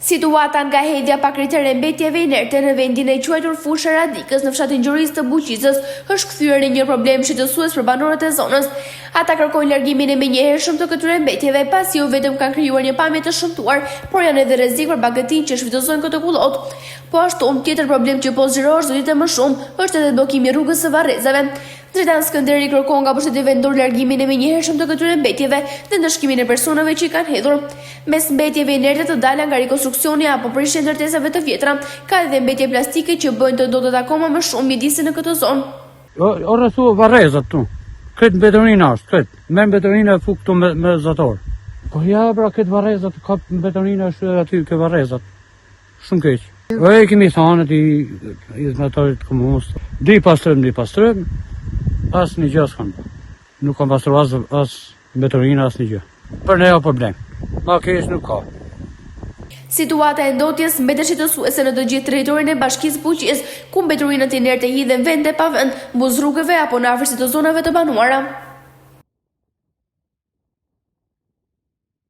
Situata nga hedhja pa kritere mbetjeve inerte në vendin e quajtur Fusha Radikës në fshatin Gjurisë të Buqicës është kthyer në një problem shqetësues për banorët e zonës. Ata kërkojnë largimin e menjëhershëm të këtyre mbetjeve, pasi jo vetëm kanë krijuar një pamje të shëmtuar, por janë edhe rrezik për bagëtinë që shfrytëzojnë këtë kullot. Po ashtu, tjetër problem që po zgjerohet çdo ditë më shumë është edhe blokimi i rrugës së Varrezave. Drejtan Skënderi kërkon nga pushteti vendor largimin e menjëhershëm të këtyre mbetjeve dhe ndëshkimin e personave që i kanë hedhur. Mes mbetjeve inerte të dala nga rikonstruksioni apo prishje ndërtesave të vjetra, ka edhe mbetje plastike që bëjnë të ndodhet akoma më shumë mjedisin në këtë zonë. O rrethu Varrezat tu. Këtë betonina është, këtë. Me betonina e fuk këtu me zator. Po ja, pra, këtë Varrezat, ka betonina është aty ke Varrezat. Shumë keq. E kemi thanë i zmetorit komunës. Di pastrëm, as një gjë s'kan. Nuk kam pastruar as betonina, as një gjë. Për ne o problem. Ma keq nuk ka. Situata e ndotjes mbetet shqetësuese në të gjithë territorin e bashkisë Buqicës, ku mbeturinat inerte hidhen vende pa vend, mbuz rrugëve apo në afërsi të zonave të banuara.